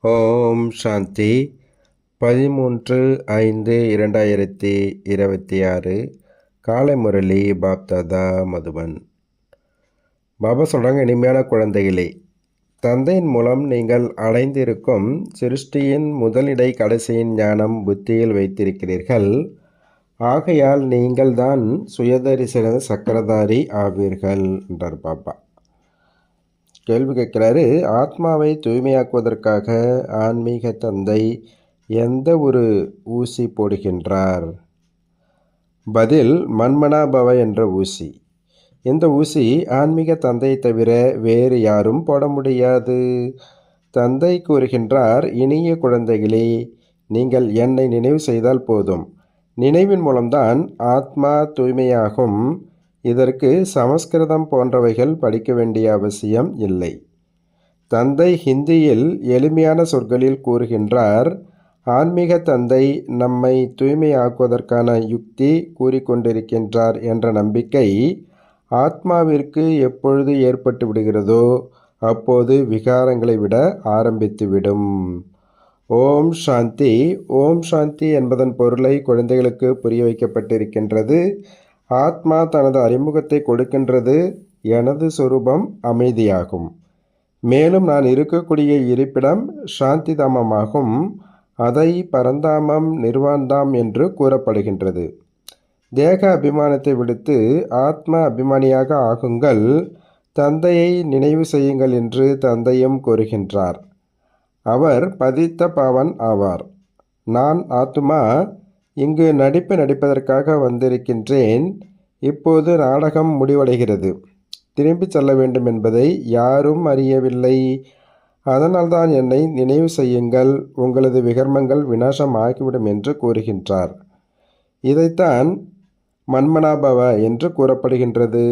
ஓம் சாந்தி 13/5/2026 காலை முரளி பாப்தாதா மதுபன். பாபா சொல்கிறாங்க, இனிமையான குழந்தைகளே, தந்தையின் மூலம் நீங்கள் அடைந்திருக்கும் சிருஷ்டியின் முதலிடை கடைசியின் ஞானம் புத்தியில் வைத்திருக்கிறீர்கள். ஆகையால் நீங்கள் தான் சுயதரிசன சக்கரதாரி ஆவீர்கள் என்றார் பாபா. கேள்வி கேட்குறாரு, ஆத்மாவை தூய்மையாக்குவதற்காக ஆன்மீக தந்தை எந்த ஒரு ஊசி போடுகின்றார்? பதில், மன்மனாபவ என்ற ஊசி. இந்த ஊசி ஆன்மீக தந்தையை தவிர வேறு யாரும் போட முடியாது. தந்தை கூறுகின்றார், இனிய குழந்தைகளே, நீங்கள் என்னை நினைவு செய்தால் போதும். நினைவின் மூலம்தான் ஆத்மா தூய்மையாகும். இதற்கு சமஸ்கிருதம் போன்றவைகள் படிக்க வேண்டிய அவசியம் இல்லை. தந்தை ஹிந்தியில் எளிமையான சொற்களில் கூறுகின்றார், ஆன்மீக தந்தை நம்மை தூய்மையாக்குவதற்கான யுக்தி கூறிக்கொண்டிருக்கின்றார் என்ற நம்பிக்கை ஆத்மாவிற்கு எப்பொழுது ஏற்பட்டு விடுகிறதோ அப்போது விகாரங்களை விட ஆரம்பித்துவிடும். ஓம் சாந்தி. ஓம் சாந்தி என்பதன் பொருளை குழந்தைகளுக்கு புரிய வைக்கப்பட்டிருக்கின்றது. ஆத்மா தனது அறிமுகத்தை கொடுக்கின்றது. எனது சொரூபம் அமைதியாகும். மேலும் நான் இருக்கக்கூடிய இருப்பிடம் சாந்தி தாமமாகும். அதை பரந்தாமம் நிர்வாந்தாம் என்று கூறப்படுகின்றது. தேக அபிமானத்தை விடுத்து ஆத்ம அபிமானியாக ஆகுங்கள். தந்தையை நினைவு செய்யுங்கள் என்று தந்தையும் கூறுகின்றார். அவர் பதித்த பாவன் ஆவார். நான் ஆத்மா இங்கு நடிப்பதற்காக வந்திருக்கின்றேன். இப்போது நாடகம் முடிவடைகிறது. திரும்பி செல்ல வேண்டும் என்பதை யாரும் அறியவில்லை. அதனால்தான் என்னை நினைவு செய்யுங்கள், உங்களது விகர்மங்கள் விநாசம் ஆகிவிடும் என்று கூறுகின்றார். இதைத்தான் மன்மனாபவ என்று கூறப்படுகின்றது.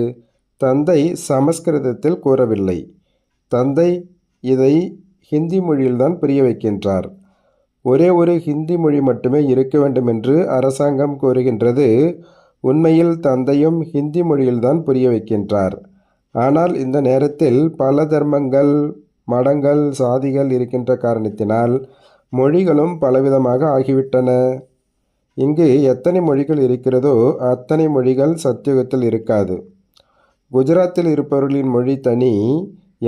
தந்தை சமஸ்கிருதத்தில் கூறவில்லை. தந்தை இதை ஹிந்தி மொழியில்தான் புரிய வைக்கின்றார். ஒரே ஒரு ஹிந்தி மொழி மட்டுமே இருக்க வேண்டும் என்று அரசாங்கம் கூறுகின்றது. உண்மையில் தந்தையும் ஹிந்தி மொழியில்தான் புரிய வைக்கின்றார். ஆனால் இந்த நேரத்தில் பல தர்மங்கள், மடங்கள், சாதிகள் இருக்கின்ற காரணத்தினால் மொழிகளும் பலவிதமாக ஆகிவிட்டன. இங்கு எத்தனை மொழிகள் இருக்கிறதோ அத்தனை மொழிகள் சத்தியுகத்தில் இருக்காது. குஜராத்தில் இருப்பவர்களின் மொழி தனி.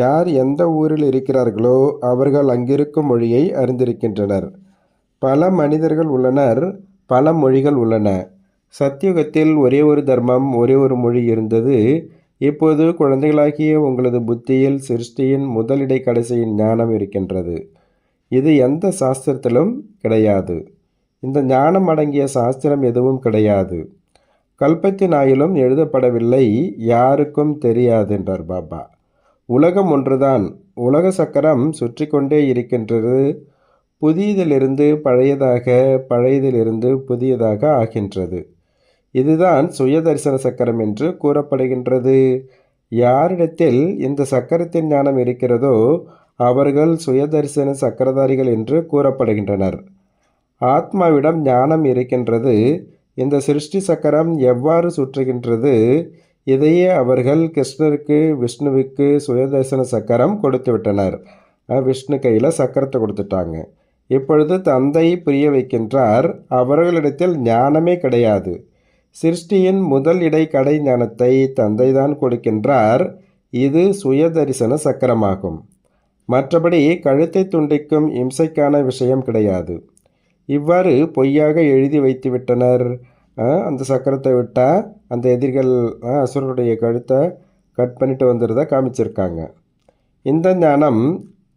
யார் எந்த ஊரில் இருக்கிறார்களோ அவர்கள் அங்கிருக்கும் மொழியை அறிந்திருக்கின்றனர். பல மனிதர்கள் உள்ளனர், பல மொழிகள் உள்ளன. சத்தியுகத்தில் ஒரே ஒரு தர்மம், ஒரே ஒரு மொழி இருந்தது. இப்போது குழந்தைகளாகிய உங்களது புத்தியில் சிருஷ்டியின் முதலிடை கடைசியின் ஞானம் இருக்கின்றது. இது எந்த சாஸ்திரத்திலும் கிடையாது. இந்த ஞானம் அடங்கிய சாஸ்திரம் எதுவும் கிடையாது. கல்பத்தின் ஆயிலும் எழுதப்படவில்லை, யாருக்கும் தெரியாது என்றார் பாபா. உலகம் ஒன்றுதான். உலக சக்கரம் சுற்றி கொண்டே இருக்கின்றது. புதியதிலிருந்து பழையதாக, பழையதிலிருந்து புதியதாக ஆகின்றது. இதுதான் சுயதரிசன சக்கரம் என்று கூறப்படுகின்றது. யாரிடத்தில் இந்த சக்கரத்தின் ஞானம் இருக்கிறதோ அவர்கள் சுயதரிசன சக்கரதாரிகள் என்று கூறப்படுகின்றனர். ஆத்மாவிடம் ஞானம் இருக்கின்றது. இந்த சிருஷ்டி சக்கரம் எவ்வாறு சுற்றுகின்றது, இதையே அவர்கள் கிருஷ்ணருக்கு, விஷ்ணுவுக்கு சுயதரிசன சக்கரம் கொடுத்து விட்டனர். விஷ்ணு கையில் சக்கரத்தை கொடுத்துட்டாங்க. இப்பொழுது தந்தை புரிய வைக்கின்றார், அவர்களிடத்தில் ஞானமே கிடையாது. சிருஷ்டியின் முதல் இடை கடை ஞானத்தை தந்தைதான் கொடுக்கின்றார். இது சுயதரிசன சக்கரமாகும். மற்றபடி கழுத்தை துண்டிக்கும் இம்சைக்கான விஷயம் கிடையாது. இவ்வாறு பொய்யாக எழுதி வைத்து விட்டனர். அந்த சக்கரத்தை விட்டால் அந்த எதிரிகள் அசுரருடைய கழுத்தை கட் பண்ணிட்டு வந்துடுறத காமிச்சிருக்காங்க. இந்த ஞானம்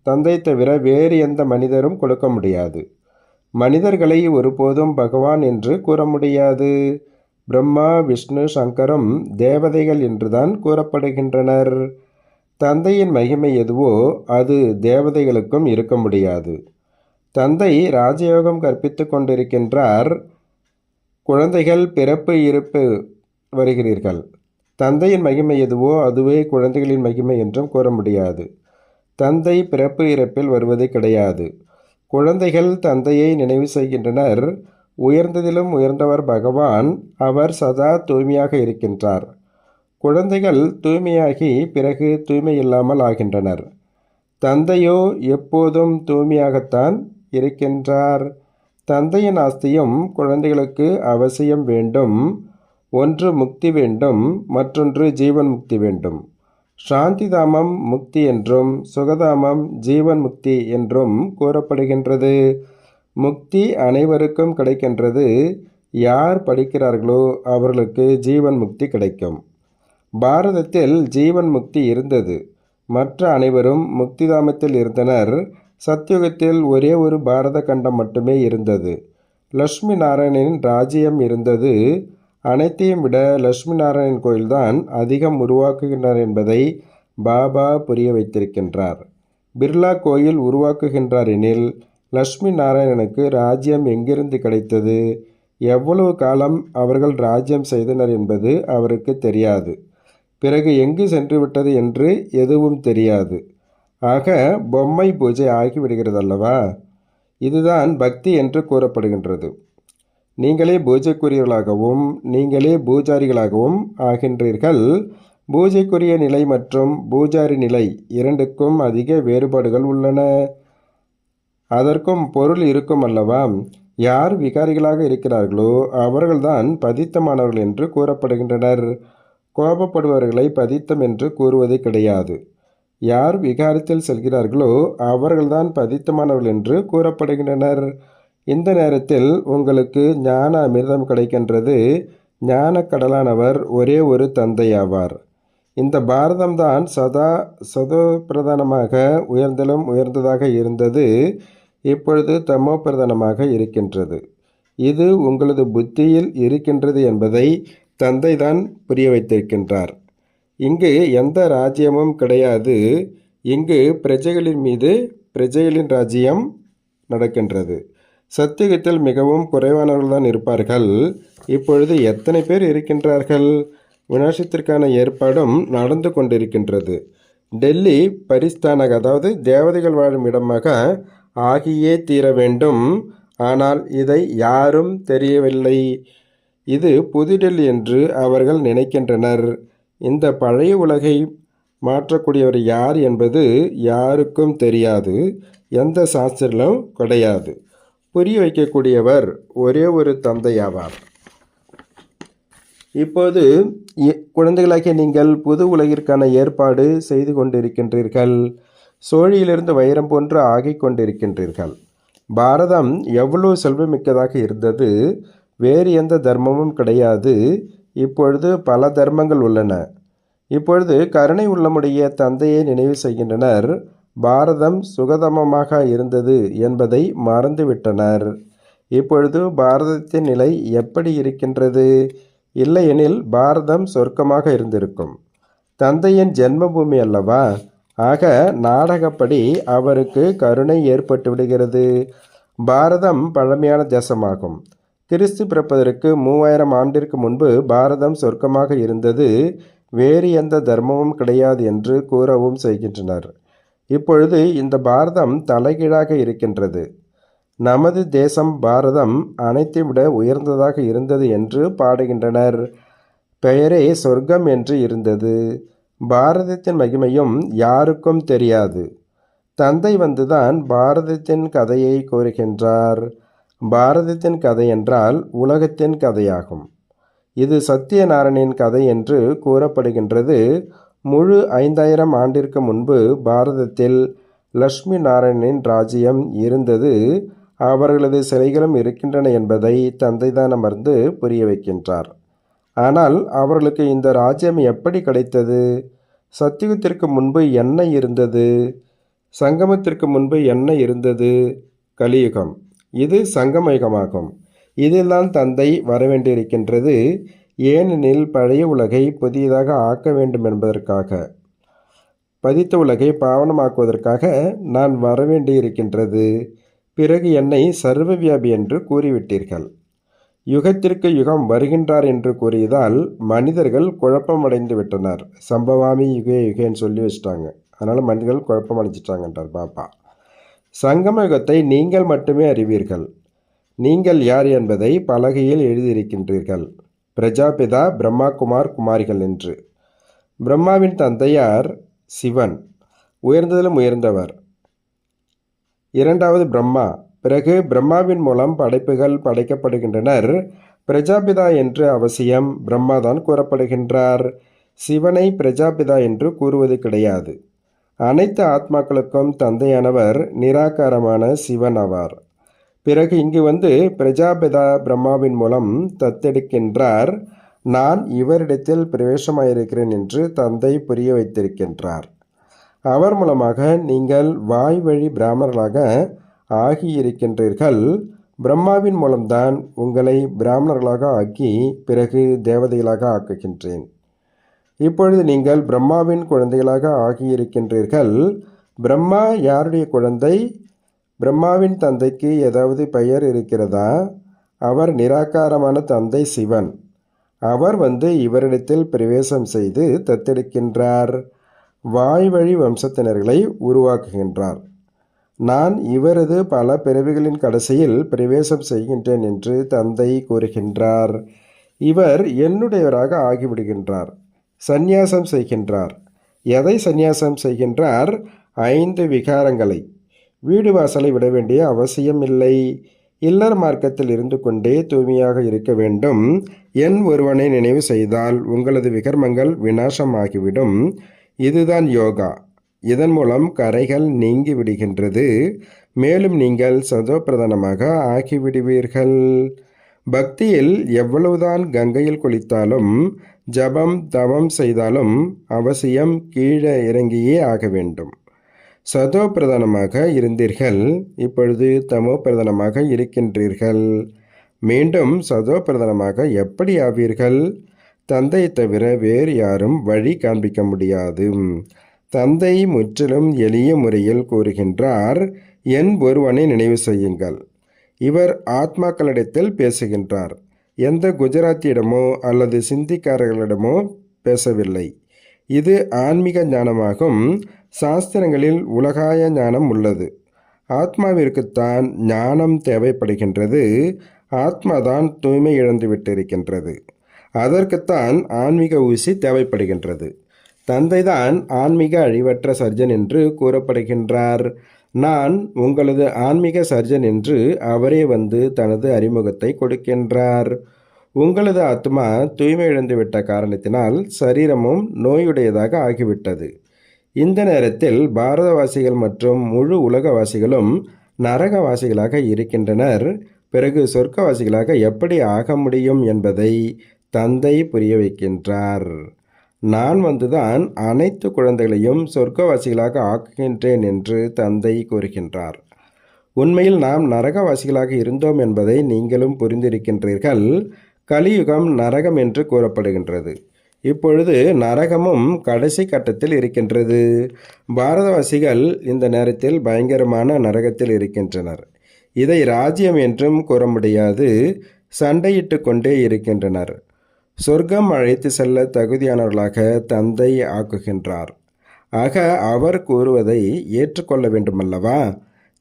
தந்தை தவிர வேறு எந்த மனிதரும் கொடுக்க முடியாது. மனிதர்களை ஒருபோதும் பகவான் என்று கூற முடியாது. பிரம்மா, விஷ்ணு, சங்கரும் தேவதைகள் என்றுதான் கூறப்படுகின்றனர். தந்தையின் மகிமை எதுவோ அது தேவதைகளுக்கும் இருக்க முடியாது. தந்தை ராஜயோகம் கற்பித்து கொண்டிருக்கின்றார். குழந்தைகள் பிறப்பு இருப்பு வருகிறீர்கள். தந்தையின் மகிமை எதுவோ அதுவே குழந்தைகளின் மகிமை என்றும் கூற முடியாது. தந்தை பிறப்பு இறப்பில் வருவது கிடையாது. குழந்தைகள் தந்தையை நினைவு செய்கின்றனர். உயர்ந்ததிலும் உயர்ந்தவர் பகவான். அவர் சதா தூய்மையாக இருக்கின்றார். குழந்தைகள் தூய்மையாகி பிறகு தூய்மை இல்லாமல் ஆகின்றனர். தந்தையோ எப்போதும் தூய்மையாகத்தான் இருக்கின்றார். தந்தையின் ஆஸ்தியும் குழந்தைகளுக்கு அவசியம் வேண்டும். ஒன்று முக்தி வேண்டும், மற்றொன்று ஜீவன் முக்தி வேண்டும். சாந்திதாமம் முக்தி என்றும் சுகதாமம் ஜீவன் முக்தி என்றும் கூறப்படுகின்றது. முக்தி அனைவருக்கும் கிடைக்கின்றது. யார் படிக்கிறார்களோ அவர்களுக்கு ஜீவன் முக்தி கிடைக்கும். பாரதத்தில் ஜீவன் முக்தி இருந்தது. மற்ற அனைவரும் முக்திதாமத்தில் இருந்தனர். சத்யுகத்தில் ஒரே ஒரு பாரத கண்டம் மட்டுமே இருந்தது. லட்சுமி நாராயணனின் ராஜ்யம் இருந்தது. அனைத்தையும் விட லட்சுமி நாராயணன் கோயில்தான் அதிகம் உருவாக்குகின்றனர் என்பதை பாபா புரிய வைத்திருக்கின்றார். பிர்லா கோயில் உருவாக்குகின்றார் எனில் லட்சுமி நாராயணனுக்கு ராஜ்யம் எங்கிருந்து கிடைத்தது, எவ்வளவு காலம் அவர்கள் ராஜ்யம் செய்தனர் என்பது அவருக்கு தெரியாது. பிறகு எங்கு சென்று விட்டது என்று எதுவும் தெரியாது. ஆக பொம்மை பூஜை ஆகிவிடுகிறது அல்லவா? இதுதான் பக்தி என்று கூறப்படுகின்றது. நீங்களே பூஜைக்குரியவர்களாகவும் நீங்களே பூஜாரிகளாகவும் ஆகின்றீர்கள். பூஜைக்குரிய நிலை மற்றும் பூஜாரி நிலை இரண்டுக்கும் அதிக வேறுபாடுகள் உள்ளன. அதற்கும் பொருள் இருக்கும் அல்லவா? யார் விகாரிகளாக இருக்கிறார்களோ அவர்கள்தான் பதித்தமானவர்கள் என்று கூறப்படுகின்றனர். கோபப்படுபவர்களை பதித்தம் என்று கூறுவது கிடையாது. யார் விகாரத்தில் செல்கிறார்களோ அவர்கள்தான் பதித்தமானவர்கள் என்று கூறப்படுகின்றனர். இந்த நேரத்தில் உங்களுக்கு ஞான அமிர்தம் கிடைக்கின்றது. ஞான கடலானவர் ஒரே ஒரு தந்தையாவார். இந்த பாரதம்தான் சதோ பிரதானமாக உயர்ந்தலும் உயர்ந்ததாக இருந்தது. இப்பொழுது தமோ பிரதானமாக இருக்கின்றது. இது உங்களது புத்தியில் இருக்கின்றது என்பதை தந்தைதான் புரிய வைத்திருக்கின்றார். இங்கு எந்த ராஜ்யமும் கிடையாது. இங்கு பிரஜைகளின் மீது பிரஜைகளின் ராஜ்யம் நடக்கின்றது. சத்தியுகத்தில் மிகவும் குறைவானவர்கள்தான் இருப்பார்கள். இப்பொழுது எத்தனை பேர் இருக்கின்றார்கள்? விநாசத்திற்கான ஏற்பாடும் நடந்து கொண்டிருக்கின்றது. டெல்லி பரிஸ்தானக, அதாவது தேவதைகள் வாழும் இடமாக ஆகியே தீர வேண்டும். ஆனால் இதை யாரும் தெரியவில்லை. இது புதுடெல்லி என்று அவர்கள் நினைக்கின்றனர். இந்த பழைய உலகை மாற்றக்கூடியவர் யார் என்பது யாருக்கும் தெரியாது. எந்த சாஸ்திரங்களும் கிடையாது. புரிய வைக்கக்கூடியவர் ஒரே ஒரு தந்தையாவார். இப்போது குழந்தைகளாகிய நீங்கள் புது உலகிற்கான ஏற்பாடு செய்து கொண்டிருக்கின்றீர்கள். சோழியிலிருந்து வைரம் போன்று ஆகிக் கொண்டிருக்கின்றீர்கள். பாரதம் எவ்வளவு செல்வமிக்கதாக இருந்தது. வேறு எந்த தர்மமும் கிடையாது. இப்பொழுது பல தர்மங்கள் உள்ளன. இப்பொழுது கருணை உள்ளமுடைய தந்தையை நினைவு செய்கின்றனர். பாரதம் சுகதமமாக இருந்தது என்பதை மறந்துவிட்டனர். இப்பொழுது பாரதத்தின் நிலை எப்படி இருக்கின்றது? இல்லையெனில் பாரதம் சொர்க்கமாக இருந்திருக்கும். தந்தையின் ஜென்மபூமி அல்லவா? ஆக நாடகப்படி அவருக்கு கருணை ஏற்பட்டு விடுகிறது. பாரதம் பழமையான தேசமாகும். கிறிஸ்து பிறப்பதற்கு 3000 ஆண்டிற்கு முன்பு பாரதம் சொர்க்கமாக இருந்தது. வேறு எந்த தர்மமும் கிடையாது என்று கூறவும் செய்கின்றனர். இப்பொழுது இந்த பாரதம் தலைகீழாக இருக்கின்றது. நமது தேசம் பாரதம் அனைத்தையும் விட உயர்ந்ததாக இருந்தது என்று பாடுகின்றனர். பெயரே சொர்க்கம் என்று இருந்தது. பாரதத்தின் மகிமையும் யாருக்கும் தெரியாது. தந்தை வந்துதான் பாரதத்தின் கதையை கூறுகின்றார். பாரதத்தின் கதை என்றால் உலகத்தின் கதையாகும். இது சத்தியநாராயணின் கதை என்று கூறப்படுகின்றது. முழு 5000 ஆண்டிற்கு முன்பு பாரதத்தில் லட்சுமி நாராயணனின் ராஜ்யம் இருந்தது. அவர்களது சிலைகளும் இருக்கின்றன என்பதை தந்தைதான் அமர்ந்து புரிய வைக்கின்றார். ஆனால் அவர்களுக்கு இந்த ராஜ்யம் எப்படி கிடைத்தது? சத்தியுகத்திற்கு முன்பு என்ன இருந்தது? சங்கமத்திற்கு முன்பு என்ன இருந்தது? கலியுகம். இது சங்கமயுகமாகும். இதில்தான் தந்தை வரவேண்டியிருக்கின்றது. ஏனெனில் பழைய உலகை புதியதாக ஆக்க வேண்டும் என்பதற்காக, பதித்த உலகை பாவனமாக்குவதற்காக நான் வரவேண்டியிருக்கின்றது. பிறகு என்னை சர்வவியாபி என்று கூறிவிட்டீர்கள். யுகத்திற்கு யுகம் வருகின்றார் என்று கூறியதால் மனிதர்கள் குழப்பமடைந்து விட்டனர். சம்பவாமி யுகே யுகேன்னு சொல்லி வச்சுட்டாங்க. அதனால் மனிதர்கள் குழப்பம் அடைஞ்சிட்டாங்கன்றார் பாபா. சங்கம யுகத்தை நீங்கள் மட்டுமே அறிவீர்கள். நீங்கள் யார் என்பதை பலகையில் எழுதியிருக்கின்றீர்கள். பிரஜாபிதா பிரம்மா குமார் குமாரிகள் என்று. பிரம்மாவின் தந்தையார் சிவன், உயர்ந்ததிலும் உயர்ந்தவர். இரண்டாவது பிரம்மா. பிறகு பிரம்மாவின் மூலம் படைப்புகள் படைக்கப்படுகின்றனர். பிரஜாபிதா என்று அவசியம் பிரம்மாதான் கூறப்படுகின்றார். சிவனை பிரஜாபிதா என்று கூறுவது கிடையாது. அனைத்து ஆத்மாக்களுக்கும் தந்தையானவர் நிராகாரமான சிவன் ஆவார். பிறகு இங்கு பிரஜாபிதா பிரம்மாவின் மூலம் தத்தெடுக்கின்றார். நான் இவரிடத்தில் பிரவேசமாயிருக்கிறேன் என்று தந்தை புரிய வைத்திருக்கின்றார். அவர் மூலமாக நீங்கள் வாய் வழி பிராமணர்களாக ஆகியிருக்கின்றீர்கள். பிரம்மாவின் மூலம்தான் உங்களை பிராமணர்களாக ஆக்கி பிறகு தேவதைகளாக ஆக்குகின்றேன். இப்பொழுது நீங்கள் பிரம்மாவின் குழந்தைகளாக ஆகியிருக்கின்றீர்கள். பிரம்மா யாருடைய குழந்தை? பிரம்மாவின் தந்தைக்கு ஏதாவது பெயர் இருக்கிறதா? அவர் நிராகாரமான தந்தை சிவன். அவர் இவரிடத்தில் பிரவேசம் செய்து தத்தெடுக்கின்றார். வாய் வழி வம்சத்தினர்களை உருவாக்குகின்றார். நான் இவரது பல பிறவிகளின் கடைசியில் பிரவேசம் செய்கின்றேன் என்று தந்தை கூறுகின்றார். இவர் என்னுடையவராக ஆகிவிடுகின்றார். சந்நியாசம் செய்கின்றார். எதை சந்நியாசம் செய்கின்றார்? 5 விகாரங்களை. வீடு வாசலை விட வேண்டிய அவசியமில்லை. இல்லற மார்க்கத்தில் இருந்து கொண்டே தூய்மையாக இருக்க வேண்டும். என் ஒருவனை நினைவு செய்தால் உங்களது விகர்மங்கள் விநாசமாகிவிடும். இதுதான் யோகா. இதன் மூலம் கரைகள் நீங்கி விடுகின்றது. மேலும் நீங்கள் சதோப்பிரதானமாக ஆகிவிடுவீர்கள். பக்தியில் எவ்வளவுதான் கங்கையில் குளித்தாலும் ஜபம் தவம் செய்தாலும் அவசியம் கீழே இறங்கியே ஆக வேண்டும். சதோ பிரதானமாக இருந்தீர்கள், இப்பொழுது தமோ பிரதானமாக இருக்கின்றீர்கள். மீண்டும் சதோ பிரதானமாக எப்படி ஆவீர்கள்? தந்தை தவிர வேறு யாரும் வழி காண்பிக்க முடியாது. தந்தை முற்றிலும் எளிய முறையில் கூறுகின்றார், என் ஒருவனை நினைவு செய்யுங்கள். இவர் ஆத்மாக்களிடத்தில் பேசுகின்றார். எந்த குஜராத்தியிடமோ அல்லது சிந்திக்காரர்களிடமோ பேசவில்லை. இது ஆன்மீக ஞானமாகும். சாஸ்திரங்களில் உலகாய ஞானம் உள்ளது. ஆத்மாவிற்குத்தான் ஞானம் தேவைப்படுகின்றது. ஆத்மாதான் தூய்மை இழந்து விட்டிருக்கின்றது. அதற்குத்தான் ஆன்மீக ஊசி தேவைப்படுகின்றது. தந்தைதான் ஆன்மீக அழிவற்ற சர்ஜன் என்று கூறப்படுகின்றார். நான் உங்களது ஆன்மீக சர்ஜன் என்று அவரே தனது அறிமுகத்தை கொடுக்கின்றார். உங்களது ஆத்மா தூய்மை இழந்துவிட்ட காரணத்தினால் சரீரமும் நோயுடையதாக ஆகிவிட்டது. இந்த நேரத்தில் பாரதவாசிகள் மற்றும் முழு உலகவாசிகளும் நரகவாசிகளாக இருக்கின்றனர். பிறகு சொர்க்கவாசிகளாக எப்படி ஆக முடியும் என்பதை தந்தை புரிய வைக்கின்றார். நான் தான் அனைத்து குழந்தைகளையும் சொர்க்கவாசிகளாக ஆக்குகின்றேன் என்று தந்தை கூறுகின்றார். உண்மையில் நாம் நரகவாசிகளாக இருந்தோம் என்பதை நீங்களும் புரிந்திருக்கின்றீர்கள். கலியுகம் நரகம் என்று கூறப்படுகின்றது. இப்பொழுது நரகமும் கடைசி கட்டத்தில் இருக்கின்றது. பாரதவாசிகள் இந்த நேரத்தில் பயங்கரமான நரகத்தில் இருக்கின்றனர். இதை ராஜ்யம் என்றும் கூற முடியாது. சண்டையிட்டு கொண்டே இருக்கின்றனர். சொர்க்கம் அழைத்து செல்ல தகுதியானவர்களாக தந்தை ஆக்குகின்றார். ஆக அவர் கூறுவதை ஏற்றுக்கொள்ள வேண்டுமல்லவா?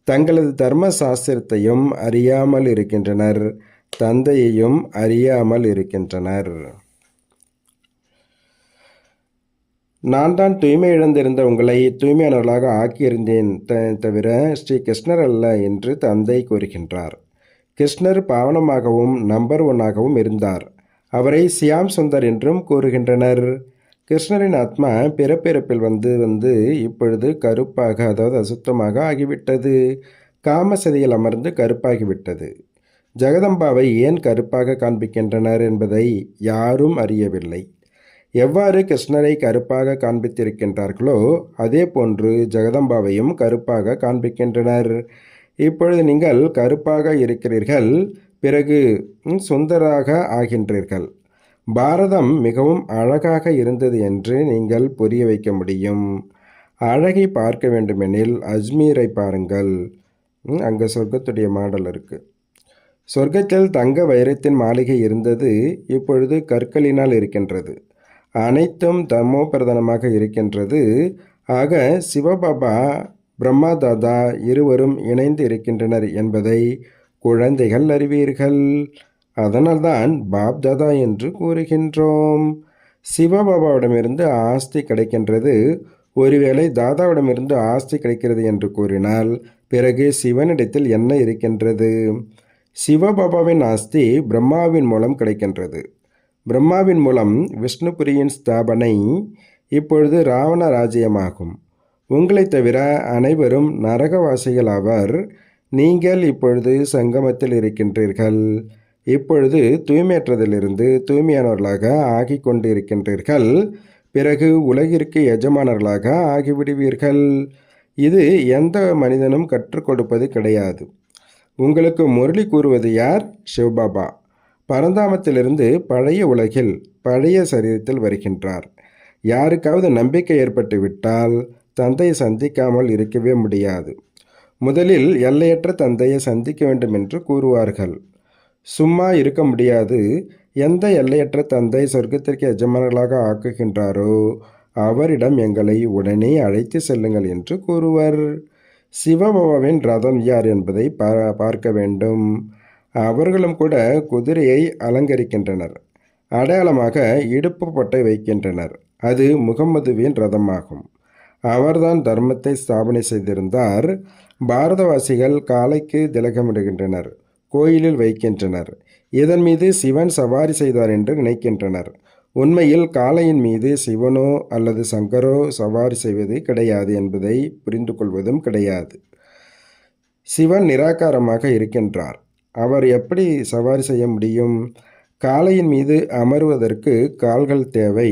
தங்களது தர்ம சாஸ்திரத்தையும் அறியாமல் இருக்கின்றனர். தந்தையையும் அறியாமல் இருக்கின்றனர். நான் தான் தூய்மை இழந்திருந்த உங்களை தூய்மையானவர்களாக ஆக்கியிருந்தேன் தவிர ஸ்ரீ கிருஷ்ணர் அல்ல என்று தந்தை கூறுகின்றார். கிருஷ்ணர் பாவனமாகவும் நம்பர் 1ஆகவும் இருந்தார். அவரை சியாம் சுந்தர் என்றும் கூறுகின்றனர். கிருஷ்ணரின் ஆத்மா பிறப்பிறப்பில் இப்பொழுது கருப்பாக, அதாவது அசுத்தமாக ஆகிவிட்டது. காமசதியில் அமர்ந்து கருப்பாகிவிட்டது. ஜெகதம்பாவை ஏன் கருப்பாக காண்பிக்கின்றனர் என்பதை யாரும் அறியவில்லை. எவ்வாறு கிருஷ்ணரை கருப்பாக காண்பித்திருக்கின்றார்களோ அதே போன்று ஜெகதம்பாவையும் கருப்பாக காண்பிக்கின்றனர். இப்பொழுது நீங்கள் கருப்பாக இருக்கிறீர்கள், பிறகு சுந்தராக ஆகின்றீர்கள். பாரதம் மிகவும் அழகாக இருந்தது என்று நீங்கள் புரிய வைக்க முடியும். அழகை பார்க்க வேண்டுமெனில் அஜ்மீரை பாருங்கள். அங்கே சொர்க்கத்துடைய மாடல் இருக்குது. சொர்க்கத்தில் தங்க வைரத்தின் மாளிகை இருந்தது, இப்பொழுது கற்களினால் இருக்கின்றது. அனைத்தும் தமோ பிரதானமாக இருக்கின்றது. ஆக சிவபாபா பிரம்மா தாதா இருவரும் இணைந்து இருக்கின்றனர் என்பதை குழந்தைகள் அறிவீர்கள். அதனால்தான் பாப் தாதா என்று கூறுகின்றோம். சிவபாபாவிடமிருந்து ஆஸ்தி கிடைக்கின்றது. ஒருவேளை தாதாவிடமிருந்து ஆஸ்தி கிடைக்கிறது என்று கூறினால் பிறகு சிவனிடத்தில் என்ன இருக்கின்றது? சிவபாபாவின் ஆஸ்தி பிரம்மாவின் மூலம் கிடைக்கின்றது. பிரம்மாவின் மூலம் விஷ்ணுபுரியின் ஸ்தாபனை. இப்பொழுது ராவண ராஜ்யமாகும். உங்களை தவிர அனைவரும் நரகவாசிகள் ஆவர். நீங்கள் இப்பொழுது சங்கமத்தில் இருக்கின்றீர்கள். இப்பொழுது தூய்மையற்றதிலிருந்து தூய்மையானவர்களாக ஆகி கொண்டு இருக்கின்றீர்கள். பிறகு உலகிற்கு எஜமானர்களாக ஆகிவிடுவீர்கள். இது எந்த மனிதனும் கற்றுக் கொடுப்பது கிடையாது. உங்களுக்கு முரளி கூறுவது யார்? சிவபாபா பரந்தாமத்திலிருந்து பழைய உலகில் பழைய சரீரத்தில் வருகின்றார். யாருக்காவது நம்பிக்கை ஏற்பட்டு விட்டால் தந்தையை சந்திக்காமல் இருக்கவே முடியாது. முதலில் எல்லையற்ற தந்தையை சந்திக்க வேண்டும் என்று கூறுவார்கள். சும்மா இருக்க முடியாது. எந்த எல்லையற்ற தந்தை சொர்க்கத்திற்கு எஜமானர்களாக ஆக்குகின்றாரோ அவரிடம் எங்களை உடனே அழைத்து செல்லுங்கள் என்று கூறுவர். சிவபாபாவின் ரதம் யார் என்பதை பார்க்க வேண்டும். அவர்களும் கூட குதிரையை அலங்கரிக்கின்றனர். அடையாளமாக இடுப்பு பட்டை வைக்கின்றனர். அது முகம்மதுவின் ரதமாகும். அவர்தான் தர்மத்தை ஸ்தாபனை செய்திருந்தார். பாரதவாசிகள் காலைக்கு திலகமிடுகின்றனர், கோயிலில் வைக்கின்றனர். இதன் மீது சிவன் சவாரி செய்தார் என்று நினைக்கின்றனர். உண்மையில் காளையின் மீது சிவனோ அல்லது சங்கரோ சவாரி செய்வது கிடையாது என்பதை புரிந்து கொள்வதும் கிடையாது. சிவன் நிராகாரமாக இருக்கின்றார். அவர் எப்படி சவாரி செய்ய முடியும்? காளையின் மீது அமருவதற்கு கால்கள் தேவை.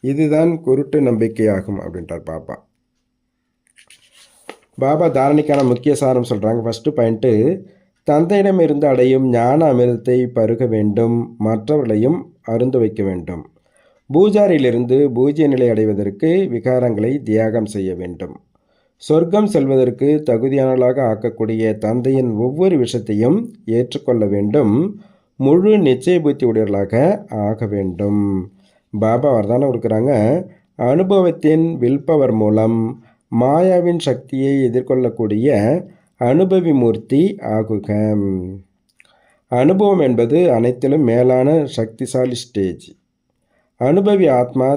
இதுதான் குருட்டு நம்பிக்கையாகும் அப்படின்றார் பாபா. பாபா தாரணிக்கான முக்கிய சாரம் சொல்கிறாங்க. ஃபஸ்ட்டு பாயிண்ட்டு, தந்தையிடமிருந்து அடையும் ஞான அமிர்தத்தை பருக வேண்டும், மற்றவர்களையும் அருந்து வைக்க வேண்டும். பூஜாரியிலிருந்து பூஜ்ய நிலை அடைவதற்கு விகாரங்களை தியாகம் செய்ய வேண்டும். சொர்க்கம் செல்வதற்கு தகுதியானவர்களாக ஆக்கக்கூடிய தந்தையின் ஒவ்வொரு விஷயத்தையும் ஏற்றுக்கொள்ள வேண்டும். முழு நிச்சய புத்தி உடையவர்களாக ஆக வேண்டும். பாபா வரதானே இருக்கிறாங்க. அனுபவத்தின் வில்பவர் மூலம் மாயாவின் சக்தியை எதிர்கொள்ளக்கூடிய அனுபவி மூர்த்தி ஆகுக. அனுபவம் என்பது அனைத்திலும் மேலான சக்திசாலி ஸ்டேஜ். அனுபவி ஆத்மா